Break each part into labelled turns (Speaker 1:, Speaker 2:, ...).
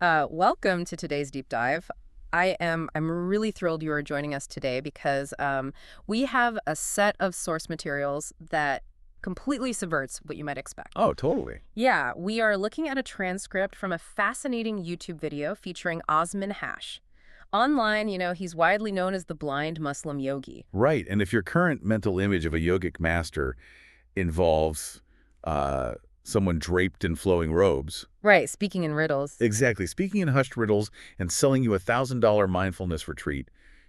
Speaker 1: Welcome to today's deep dive. I'm really thrilled you are joining us today because we have a set of source materials that completely subverts what you might expect.
Speaker 2: Oh, totally.
Speaker 1: Yeah, we are looking at a transcript from a fascinating YouTube video featuring Osman Hash. Online, he's widely known as the blind Muslim yogi.
Speaker 2: Right. And if your current mental image of a yogic master involves uh, someone draped in flowing robes,
Speaker 1: Right, speaking in riddles.
Speaker 2: exactly, speaking in hushed riddles and selling you $1,000 mindfulness retreat,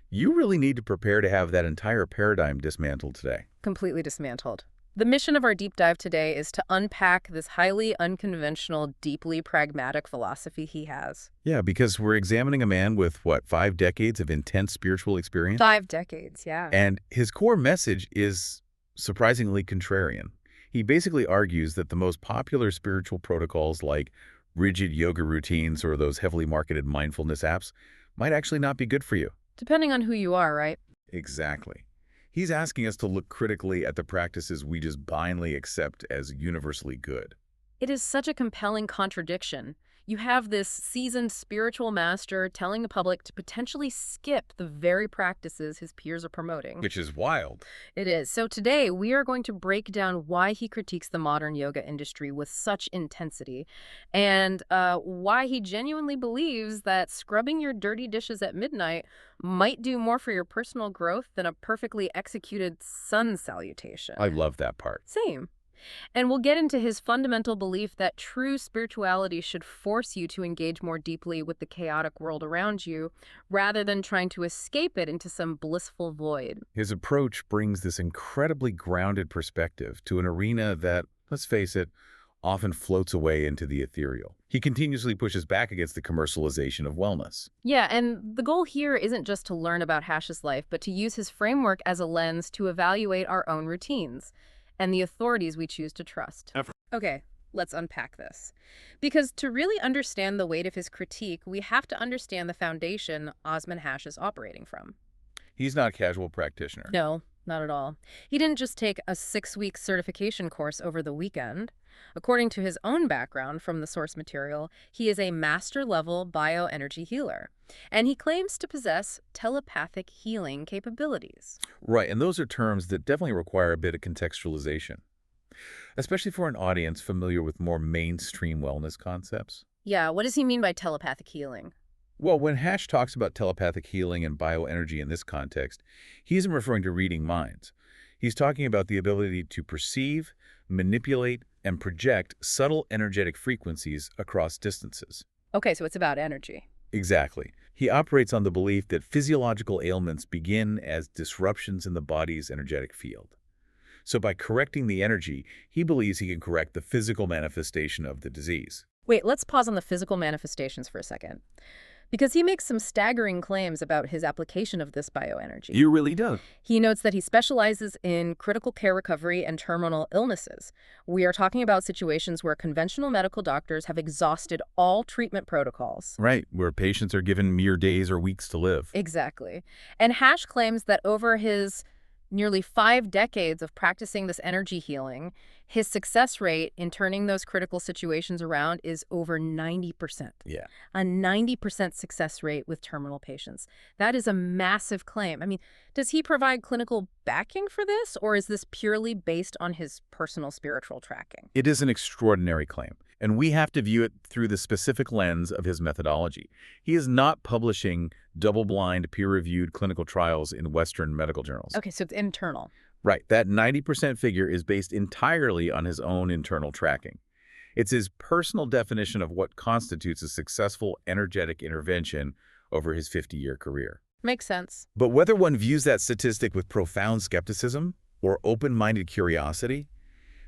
Speaker 2: you really need to prepare to have that entire paradigm dismantled today.
Speaker 1: Completely dismantled. The mission of our deep dive today is to unpack this highly unconventional, deeply pragmatic philosophy he has.
Speaker 2: Yeah, because we're examining a man with, what, 5 decades of intense spiritual experience?
Speaker 1: 5 decades, yeah.
Speaker 2: And his core message is surprisingly contrarian. He basically argues that the most popular spiritual protocols like rigid yoga routines or those heavily marketed mindfulness apps might actually not be good for you.
Speaker 1: Depending on who you are, right?
Speaker 2: Exactly. He's asking us to look critically at the practices we just blindly accept as universally good.
Speaker 1: It is such a compelling contradiction. You have this seasoned spiritual master telling the public to potentially skip the very practices his peers are promoting.
Speaker 2: Which is wild.
Speaker 1: It is. So today, we are going to break down why he critiques the modern yoga industry with such intensity and why he genuinely believes that scrubbing your dirty dishes at midnight might do more for your personal growth than a perfectly executed sun salutation.
Speaker 2: I love that part.
Speaker 1: Same. And we'll get into his fundamental belief that true spirituality should force you to engage more deeply with the chaotic world around you, rather than trying to escape it into some blissful void.
Speaker 2: His approach brings this incredibly grounded perspective to an arena that, let's face it, often floats away into the ethereal. He continuously pushes back against the commercialization of wellness.
Speaker 1: Yeah, and the goal here isn't just to learn about Hash's life, but to use his framework as a lens to evaluate our own routines and the authorities we choose to trust. Okay, let's unpack this. Because to really understand the weight of his critique, we have to understand the foundation Osman Hash is operating from.
Speaker 2: He's not a casual practitioner.
Speaker 1: No, not at all. He didn't just take a 6-week certification course over the weekend. According to his own background from the source material, he is a master-level bioenergy healer, and he claims to possess telepathic healing capabilities.
Speaker 2: Right, and those are terms that definitely require a bit of contextualization, especially for an audience familiar with more mainstream wellness concepts.
Speaker 1: Yeah, what does he mean by telepathic healing?
Speaker 2: Well, when Hash talks about telepathic healing and bioenergy in this context, he isn't referring to reading minds. He's talking about the ability to perceive, manipulate, and project subtle energetic frequencies across distances.
Speaker 1: Okay, so it's about energy.
Speaker 2: Exactly. He operates on the belief that physiological ailments begin as disruptions in the body's energetic field. So by correcting the energy, he believes he can correct the physical manifestation of the disease.
Speaker 1: Wait, let's pause on the physical manifestations for a second. Because he makes some staggering claims about his application of this bioenergy.
Speaker 2: You really do.
Speaker 1: He notes that he specializes in critical care recovery and terminal illnesses. We are talking about situations where conventional medical doctors have exhausted all treatment protocols.
Speaker 2: Right, where patients are given mere days or weeks to live.
Speaker 1: Exactly. And Hash claims that over his nearly 5 decades of practicing this energy healing, his success rate in turning those critical situations around is over 90%.
Speaker 2: Yeah.
Speaker 1: A 90% success rate with terminal patients. That is a massive claim. I mean, does he provide clinical backing for this, or is this purely based on his personal spiritual tracking?
Speaker 2: It is an extraordinary claim, and we have to view it through the specific lens of his methodology. He is not publishing double-blind, peer-reviewed clinical trials in Western medical journals.
Speaker 1: Okay, so it's internal.
Speaker 2: Right, that 90% figure is based entirely on his own internal tracking. It's his personal definition of what constitutes a successful energetic intervention over his 50-year career.
Speaker 1: Makes sense.
Speaker 2: But whether one views that statistic with profound skepticism or open-minded curiosity,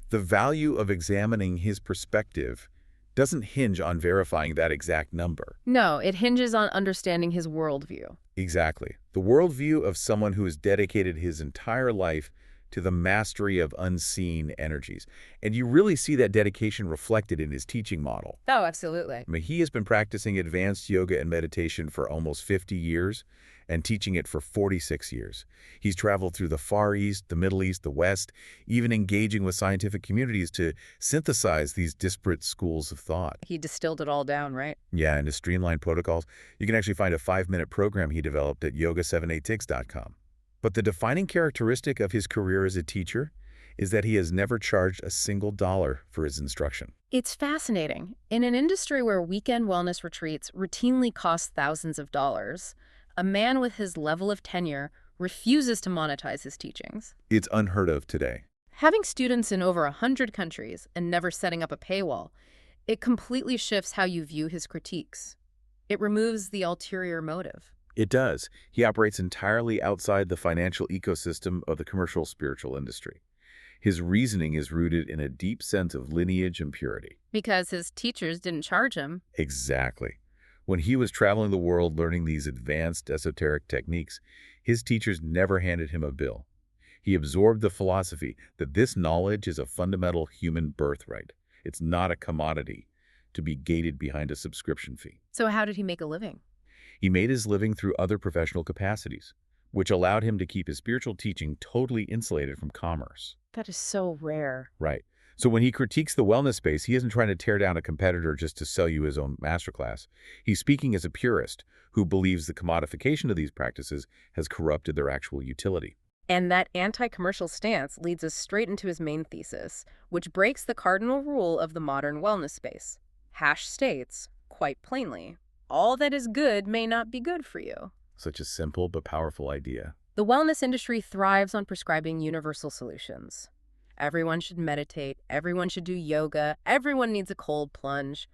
Speaker 2: the value of examining his perspective doesn't hinge on verifying that exact number.
Speaker 1: No, it hinges on understanding his worldview.
Speaker 2: Exactly. The worldview of someone who has dedicated his entire life to the mastery of unseen energies. And you really see that dedication reflected in his teaching model.
Speaker 1: Oh, absolutely.
Speaker 2: I mean, he has been practicing advanced yoga and meditation for almost 50 years, and teaching it for 46 years. He's traveled through the Far East, the Middle East, the West, even engaging with scientific communities to synthesize these disparate schools of thought.
Speaker 1: He distilled it all down, right?
Speaker 2: Yeah, and to streamline protocols, you can actually find a 5-minute program he developed at yoga786.com. But the defining characteristic of his career as a teacher is that he has never charged a single dollar for his instruction.
Speaker 1: It's fascinating. In an industry where weekend wellness retreats routinely cost thousands of dollars, a man with his level of tenure refuses to monetize his teachings.
Speaker 2: It's unheard of today.
Speaker 1: Having students in over 100 countries and never setting up a paywall, it completely shifts how you view his critiques. It removes the ulterior motive.
Speaker 2: It does. He operates entirely outside the financial ecosystem of the commercial spiritual industry. His reasoning is rooted in a deep sense of lineage and purity.
Speaker 1: Because his teachers didn't charge him.
Speaker 2: Exactly. When he was traveling the world learning these advanced esoteric techniques, his teachers never handed him a bill. He absorbed the philosophy that this knowledge is a fundamental human birthright. It's not a commodity to be gated behind a subscription fee.
Speaker 1: So how did he make a living?
Speaker 2: He made his living through other professional capacities, which allowed him to keep his spiritual teaching totally insulated from commerce.
Speaker 1: That is so rare.
Speaker 2: Right. So when he critiques the wellness space, he isn't trying to tear down a competitor just to sell you his own masterclass. He's speaking as a purist who believes the commodification of these practices has corrupted their actual utility.
Speaker 1: And that anti-commercial stance leads us straight into his main thesis, which breaks the cardinal rule of the modern wellness space. Hash states, quite plainly, all that is good may not be good for you.
Speaker 2: Such a simple but powerful idea.
Speaker 1: The wellness industry thrives on prescribing universal solutions. Everyone should meditate, everyone should do yoga, everyone needs a cold plunge.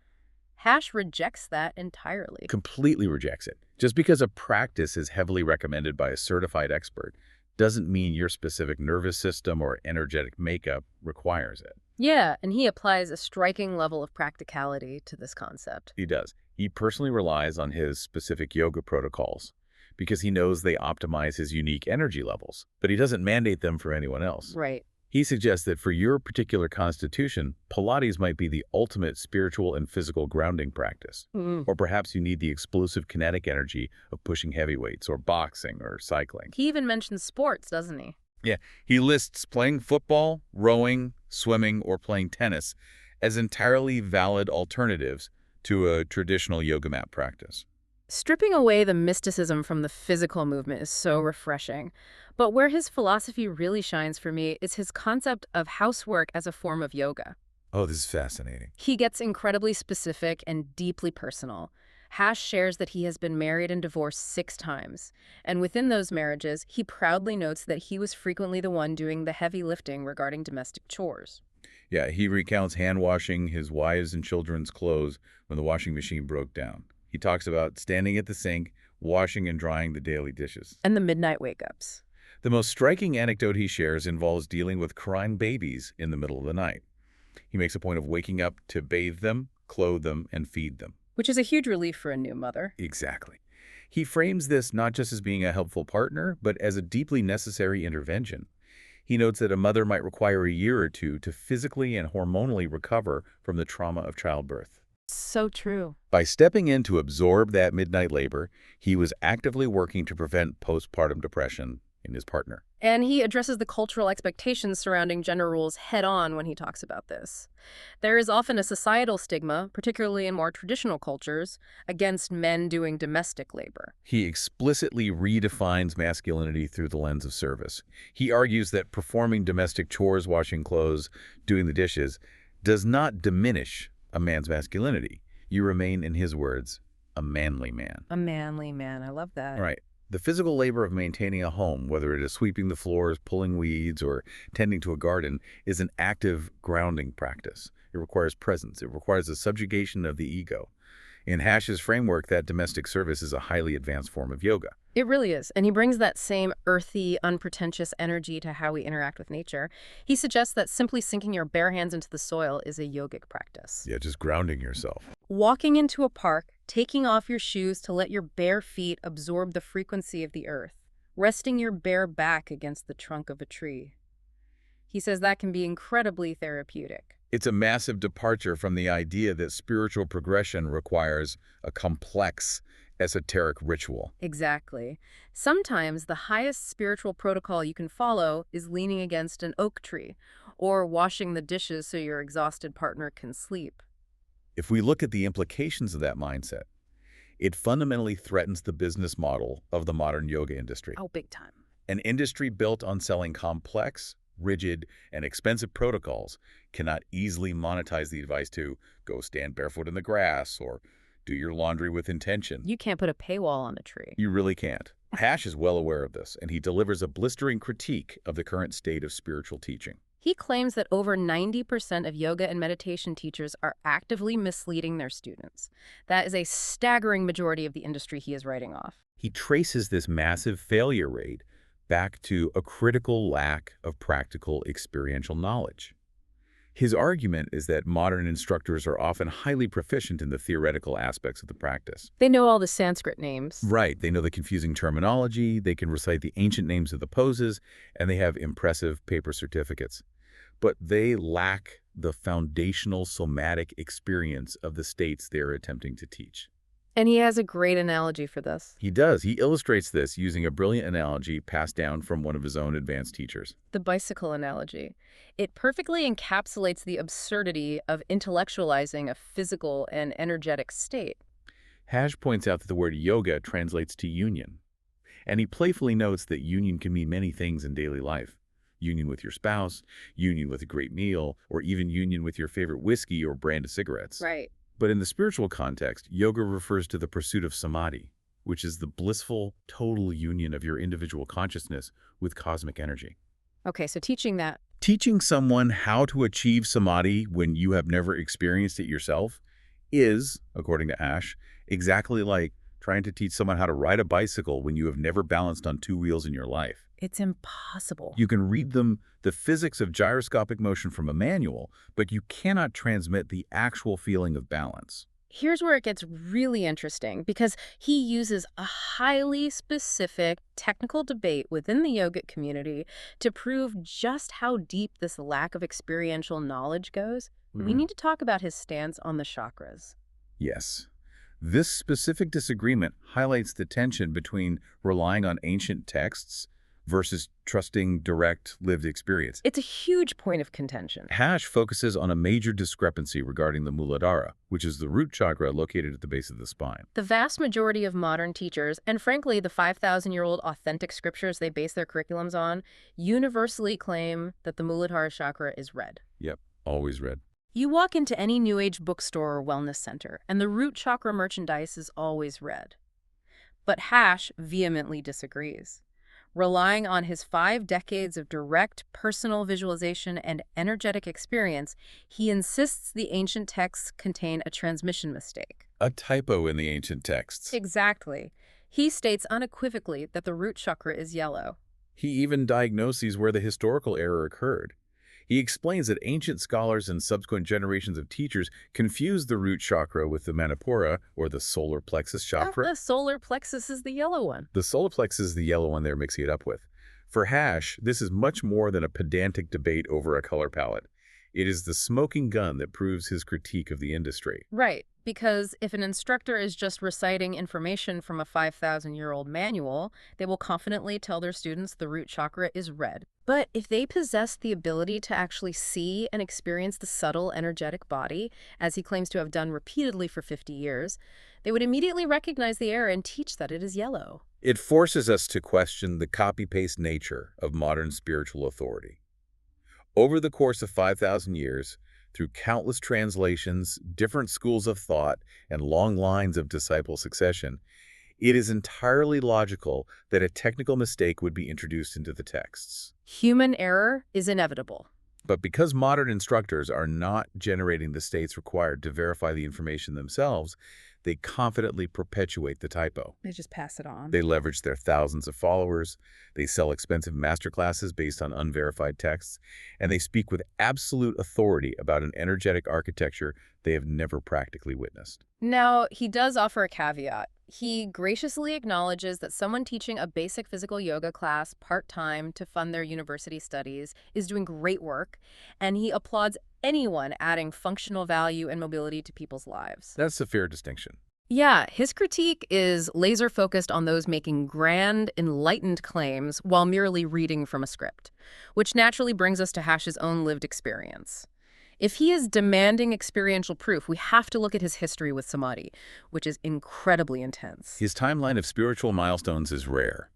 Speaker 1: Hash rejects that entirely.
Speaker 2: Completely rejects it. Just because a practice is heavily recommended by a certified expert doesn't mean your specific nervous system or energetic makeup requires it.
Speaker 1: Yeah, and he applies a striking level of practicality to this concept.
Speaker 2: He does. He personally relies on his specific yoga protocols because he knows they optimize his unique energy levels, but he doesn't mandate them for anyone else.
Speaker 1: Right.
Speaker 2: He suggests that for your particular constitution, Pilates might be the ultimate spiritual and physical grounding practice. Or perhaps you need the explosive kinetic energy of pushing heavy weights or boxing or cycling.
Speaker 1: He even mentions sports, doesn't he?
Speaker 2: Yeah, he lists playing football, rowing, swimming, or playing tennis as entirely valid alternatives to a traditional yoga mat practice.
Speaker 1: Stripping away the mysticism from the physical movement is so refreshing. But where his philosophy really shines for me is his concept of housework as a form of yoga.
Speaker 2: Oh, this is fascinating.
Speaker 1: He gets incredibly specific and deeply personal. Hash shares that he has been married and divorced 6 times. And within those marriages, he proudly notes that he was frequently the one doing the heavy lifting regarding domestic chores.
Speaker 2: Yeah, he recounts hand-washing his wives' and children's clothes when the washing machine broke down. He talks about standing at the sink, washing and drying the daily dishes.
Speaker 1: And the midnight wake-ups.
Speaker 2: The most striking anecdote he shares involves dealing with crying babies in the middle of the night. He makes a point of waking up to bathe them, clothe them, and feed them.
Speaker 1: Which is a huge relief for a new mother.
Speaker 2: Exactly. He frames this not just as being a helpful partner, but as a deeply necessary intervention. He notes that a mother might require a year or two to physically and hormonally recover from the trauma of childbirth.
Speaker 1: So true.
Speaker 2: By stepping in to absorb that midnight labor, he was actively working to prevent postpartum depression in his partner.
Speaker 1: And he addresses the cultural expectations surrounding gender roles head-on when he talks about this. There is often a societal stigma, particularly in more traditional cultures, against men doing domestic labor.
Speaker 2: He explicitly redefines masculinity through the lens of service. He argues that performing domestic chores, washing clothes, doing the dishes, does not diminish a man's masculinity. You remain, in his words, a manly man.
Speaker 1: A manly man. I love that.
Speaker 2: Right. The physical labor of maintaining a home, whether it is sweeping the floors, pulling weeds, or tending to a garden, is an active grounding practice. It requires presence. It requires a subjugation of the ego. In Hash's framework, that domestic service is a highly advanced form of yoga.
Speaker 1: It really is. And he brings that same earthy, unpretentious energy to how we interact with nature. He suggests that simply sinking your bare hands into the soil is a yogic practice.
Speaker 2: Yeah, just grounding yourself.
Speaker 1: Walking into a park, taking off your shoes to let your bare feet absorb the frequency of the earth, resting your bare back against the trunk of a tree. He says that can be incredibly therapeutic.
Speaker 2: It's a massive departure from the idea that spiritual progression requires a complex esoteric ritual.
Speaker 1: Exactly. Sometimes the highest spiritual protocol you can follow is leaning against an oak tree or washing the dishes so your exhausted partner can sleep.
Speaker 2: If we look at the implications of that mindset, it fundamentally threatens the business model of the modern yoga industry.
Speaker 1: Oh, big time.
Speaker 2: An industry built on selling complex, rigid, and expensive protocols cannot easily monetize the advice to go stand barefoot in the grass or do your laundry with intention.
Speaker 1: You can't put a paywall on the tree.
Speaker 2: You really can't. Hash is well aware of this, and he delivers a blistering critique of the current state of spiritual teaching.
Speaker 1: He claims that over 90% of yoga and meditation teachers are actively misleading their students. That is a staggering majority of the industry he is writing off.
Speaker 2: He traces this massive failure rate back to a critical lack of practical experiential knowledge. His argument is that modern instructors are often highly proficient in the theoretical aspects of the practice.
Speaker 1: They know all the Sanskrit names.
Speaker 2: Right, they know the confusing terminology, they can recite the ancient names of the poses, and they have impressive paper certificates. But they lack the foundational somatic experience of the states they're attempting to teach.
Speaker 1: And he has a great analogy for this.
Speaker 2: He does. He illustrates this using a brilliant analogy passed down from one of his own advanced teachers.
Speaker 1: The bicycle analogy. It perfectly encapsulates the absurdity of intellectualizing a physical and energetic state.
Speaker 2: Hash points out that the word yoga translates to union. And he playfully notes that union can mean many things in daily life. Union with your spouse, union with a great meal, or even union with your favorite whiskey or brand of cigarettes.
Speaker 1: Right.
Speaker 2: But in the spiritual context, yoga refers to the pursuit of samadhi, which is the blissful, total union of your individual consciousness with cosmic energy.
Speaker 1: Okay, so teaching that.
Speaker 2: Teaching someone how to achieve samadhi when you have never experienced it yourself is, according to Ash, exactly like trying to teach someone how to ride a bicycle when you have never balanced on two wheels in your life.
Speaker 1: It's impossible.
Speaker 2: You can read them the physics of gyroscopic motion from a manual, but you cannot transmit the actual feeling of balance.
Speaker 1: Here's where it gets really interesting, because he uses a highly specific technical debate within the yogic community to prove just how deep this lack of experiential knowledge goes. We need to talk about his stance on the chakras.
Speaker 2: Yes. This specific disagreement highlights the tension between relying on ancient texts versus trusting direct lived experience.
Speaker 1: It's a huge point of contention.
Speaker 2: Hash focuses on a major discrepancy regarding the Muladhara, which is the root chakra located at the base of the spine.
Speaker 1: The vast majority of modern teachers, and frankly the 5,000-year-old authentic scriptures they base their curriculums on, universally claim that the Muladhara chakra is red.
Speaker 2: Yep, always red.
Speaker 1: You walk into any New Age bookstore or wellness center, and the root chakra merchandise is always red. But Hash vehemently disagrees. Relying on his 5 decades of direct personal visualization and energetic experience, he insists the ancient texts contain a transmission mistake.
Speaker 2: A typo in the ancient texts.
Speaker 1: Exactly. He states unequivocally that the root chakra is yellow.
Speaker 2: He even diagnoses where the historical error occurred. He explains that ancient scholars and subsequent generations of teachers confused the root chakra with the Manipura, or the solar plexus chakra.
Speaker 1: The solar plexus is the yellow one.
Speaker 2: The solar plexus is the yellow one they're mixing it up with. For Hash, this is much more than a pedantic debate over a color palette. It is the smoking gun that proves his critique of the industry.
Speaker 1: Right, because if an instructor is just reciting information from a 5,000-year-old manual, they will confidently tell their students the root chakra is red. But if they possess the ability to actually see and experience the subtle energetic body, as he claims to have done repeatedly for 50 years, they would immediately recognize the error and teach that it is yellow.
Speaker 2: It forces us to question the copy-paste nature of modern spiritual authority. Over the course of 5,000 years, through countless translations, different schools of thought, and long lines of disciple succession, it is entirely logical that a technical mistake would be introduced into the texts.
Speaker 1: Human error is inevitable.
Speaker 2: But because modern instructors are not generating the states required to verify the information themselves, they confidently perpetuate the typo.
Speaker 1: They just pass it on.
Speaker 2: They leverage their thousands of followers, they sell expensive masterclasses based on unverified texts, and they speak with absolute authority about an energetic architecture they have never practically witnessed.
Speaker 1: Now, he does offer a caveat. He graciously acknowledges that someone teaching a basic physical yoga class part-time to fund their university studies is doing great work, and he applauds anyone adding functional value and mobility to people's lives.
Speaker 2: That's a fair distinction.
Speaker 1: Yeah, his critique is laser-focused on those making grand, enlightened claims while merely reading from a script, which naturally brings us to Hash's own lived experience. If he is demanding experiential proof, we have to look at his history with samadhi, which is incredibly intense.
Speaker 2: His timeline of spiritual milestones is rare.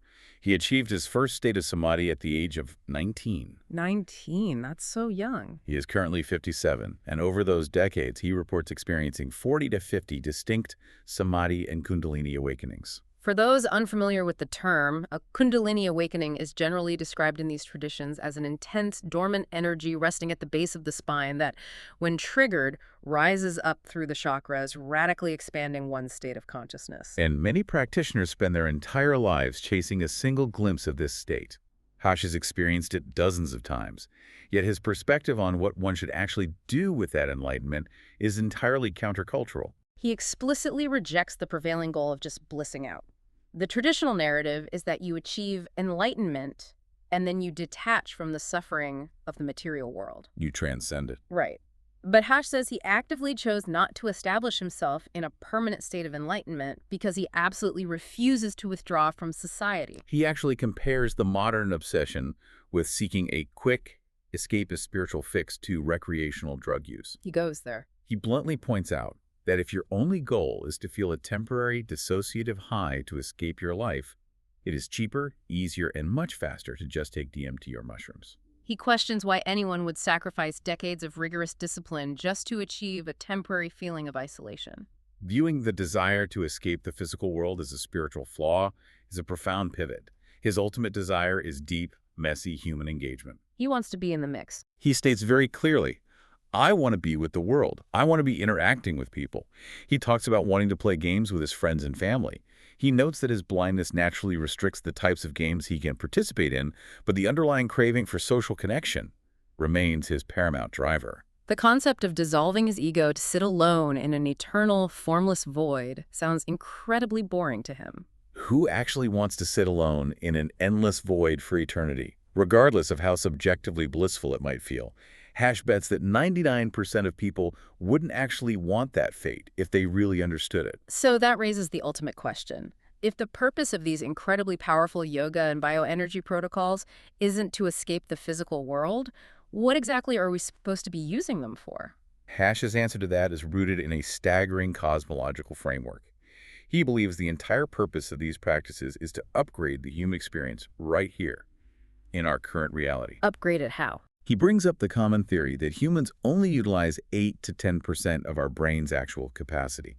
Speaker 2: He achieved his first state of samadhi at the age of 19.
Speaker 1: 19, that's so young.
Speaker 2: He is currently 57, and over those decades, he reports experiencing 40 to 50 distinct samadhi and kundalini awakenings.
Speaker 1: For those unfamiliar with the term, a kundalini awakening is generally described in these traditions as an intense, dormant energy resting at the base of the spine that, when triggered, rises up through the chakras, radically expanding one's state of consciousness.
Speaker 2: And many practitioners spend their entire lives chasing a single glimpse of this state. Hash has experienced it dozens of times, yet his perspective on what one should actually do with that enlightenment is entirely countercultural.
Speaker 1: He explicitly rejects the prevailing goal of just blissing out. The traditional narrative is that you achieve enlightenment and then you detach from the suffering of the material world.
Speaker 2: You transcend it.
Speaker 1: Right. But Hash says he actively chose not to establish himself in a permanent state of enlightenment because he absolutely refuses to withdraw from society.
Speaker 2: He actually compares the modern obsession with seeking a quick, escapist spiritual fix to recreational drug use.
Speaker 1: He goes there.
Speaker 2: He bluntly points out that if your only goal is to feel a temporary dissociative high to escape your life, it is cheaper, easier, and much faster to just take DMT or mushrooms.
Speaker 1: He questions why anyone would sacrifice decades of rigorous discipline just to achieve a temporary feeling of isolation.
Speaker 2: Viewing the desire to escape the physical world as a spiritual flaw is a profound pivot. His ultimate desire is deep, messy human engagement.
Speaker 1: He wants to be in the mix.
Speaker 2: He states very clearly, I want to be with the world. I want to be interacting with people. He talks about wanting to play games with his friends and family. He notes that his blindness naturally restricts the types of games he can participate in, but the underlying craving for social connection remains his paramount driver.
Speaker 1: The concept of dissolving his ego to sit alone in an eternal, formless void sounds incredibly boring to him.
Speaker 2: Who actually wants to sit alone in an endless void for eternity, regardless of how subjectively blissful it might feel? Hash bets that 99% of people wouldn't actually want that fate if they really understood it.
Speaker 1: So that raises the ultimate question. If the purpose of these incredibly powerful yoga and bioenergy protocols isn't to escape the physical world, what exactly are we supposed to be using them for?
Speaker 2: Hash's answer to that is rooted in a staggering cosmological framework. He believes the entire purpose of these practices is to upgrade the human experience right here, in our current reality.
Speaker 1: Upgrade it how?
Speaker 2: He brings up the common theory that humans only utilize 8 to 10% of our brain's actual capacity.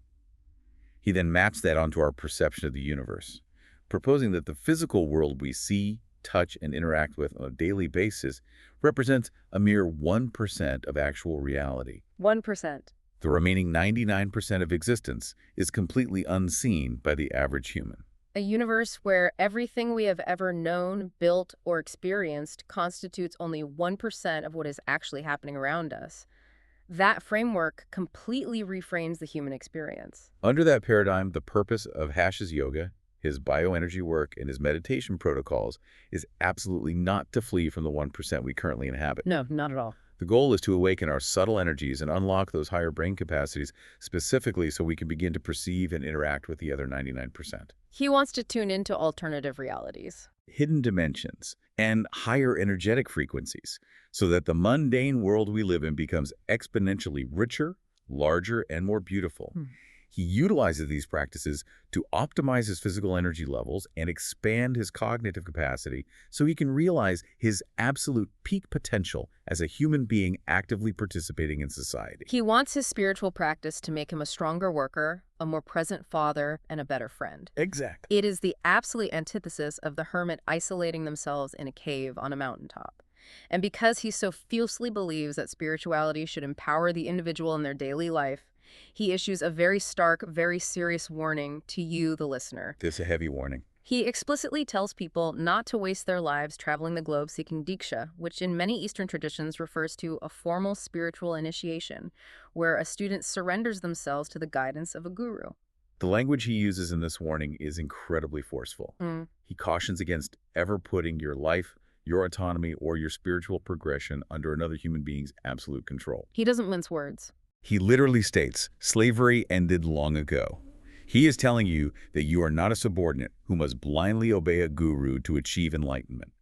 Speaker 2: He then maps that onto our perception of the universe, proposing that the physical world we see, touch, and interact with on a daily basis represents a mere 1% of actual reality.
Speaker 1: 1%.
Speaker 2: The remaining 99% of existence is completely unseen by the average human.
Speaker 1: A universe where everything we have ever known, built, or experienced constitutes only 1% of what is actually happening around us. That framework completely reframes the human experience.
Speaker 2: Under that paradigm, the purpose of Hash's yoga, his bioenergy work, and his meditation protocols is absolutely not to flee from the 1% we currently inhabit.
Speaker 1: No, not at all.
Speaker 2: The goal is to awaken our subtle energies and unlock those higher brain capacities specifically so we can begin to perceive and interact with the other 99%.
Speaker 1: He wants to tune into alternative realities,
Speaker 2: Hidden dimensions, and higher energetic frequencies so that the mundane world we live in becomes exponentially richer, larger, and more beautiful. He utilizes these practices to optimize his physical energy levels and expand his cognitive capacity so he can realize his absolute peak potential as a human being actively participating in society.
Speaker 1: He wants his spiritual practice to make him a stronger worker, a more present father, and a better friend.
Speaker 2: Exactly.
Speaker 1: It is the absolute antithesis of the hermit isolating themselves in a cave on a mountaintop. And because he so fiercely believes that spirituality should empower the individual in their daily life, he issues a very stark, very serious warning to you, the listener.
Speaker 2: This is a heavy warning.
Speaker 1: He explicitly tells people not to waste their lives traveling the globe seeking diksha, which in many Eastern traditions refers to a formal spiritual initiation, where a student surrenders themselves to the guidance of a guru.
Speaker 2: The language he uses in this warning is incredibly forceful. He cautions against ever putting your life, your autonomy, or your spiritual progression under another human being's absolute control.
Speaker 1: He doesn't mince words.
Speaker 2: He literally states, slavery ended long ago. He is telling you that you are not a subordinate who must blindly obey a guru to achieve enlightenment.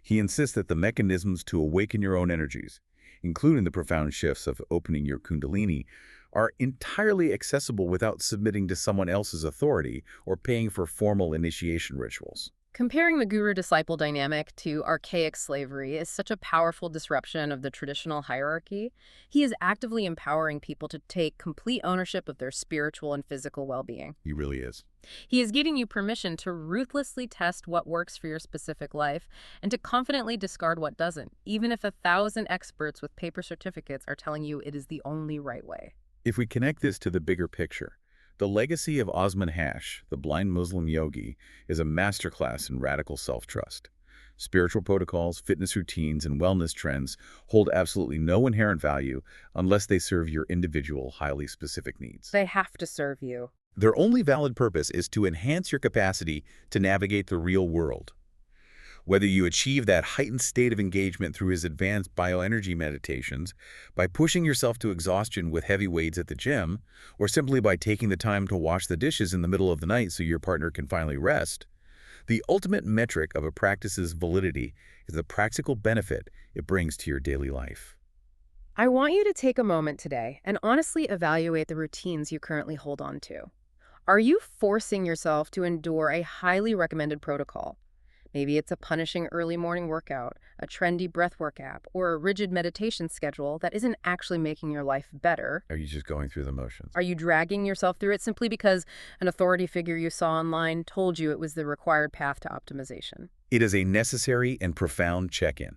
Speaker 2: He insists that the mechanisms to awaken your own energies, including the profound shifts of opening your kundalini, are entirely accessible without submitting to someone else's authority or paying for formal initiation rituals.
Speaker 1: Comparing the guru-disciple dynamic to archaic slavery is such a powerful disruption of the traditional hierarchy. He is actively empowering people to take complete ownership of their spiritual and physical well-being.
Speaker 2: He really is.
Speaker 1: He is giving you permission to ruthlessly test what works for your specific life and to confidently discard what doesn't, even if 1,000 experts with paper certificates are telling you it is the only right way.
Speaker 2: If we connect this to the bigger picture, the legacy of Osman Hash, the blind Muslim yogi, is a masterclass in radical self-trust. Spiritual protocols, fitness routines, and wellness trends hold absolutely no inherent value unless they serve your individual, highly specific needs.
Speaker 1: They have to serve you.
Speaker 2: Their only valid purpose is to enhance your capacity to navigate the real world. Whether you achieve that heightened state of engagement through his advanced bioenergy meditations, by pushing yourself to exhaustion with heavy weights at the gym, or simply by taking the time to wash the dishes in the middle of the night so your partner can finally rest, the ultimate metric of a practice's validity is the practical benefit it brings to your daily life.
Speaker 1: I want you to take a moment today and honestly evaluate the routines you currently hold on to. Are you forcing yourself to endure a highly recommended protocol? Maybe it's a punishing early morning workout, a trendy breathwork app, or a rigid meditation schedule that isn't actually making your life better.
Speaker 2: Are you just going through the motions?
Speaker 1: Are you dragging yourself through it simply because an authority figure you saw online told you it was the required path to optimization?
Speaker 2: It is a necessary and profound check-in.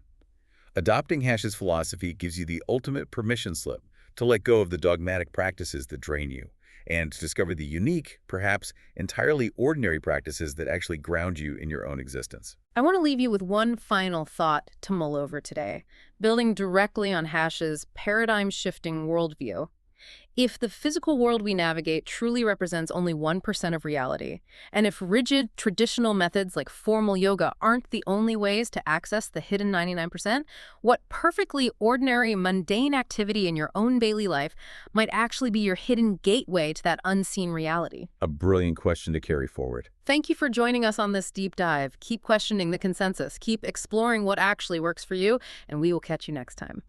Speaker 2: Adopting Hash's philosophy gives you the ultimate permission slip to let go of the dogmatic practices that drain you, and to discover the unique, perhaps entirely ordinary practices that actually ground you in your own existence.
Speaker 1: I want to leave you with one final thought to mull over today, building directly on Hash's paradigm-shifting worldview. If the physical world we navigate truly represents only 1% of reality, and if rigid, traditional methods like formal yoga aren't the only ways to access the hidden 99%, what perfectly ordinary, mundane activity in your own daily life might actually be your hidden gateway to that unseen reality?
Speaker 2: A brilliant question to carry forward.
Speaker 1: Thank you for joining us on this deep dive. Keep questioning the consensus, keep exploring what actually works for you, and we will catch you next time.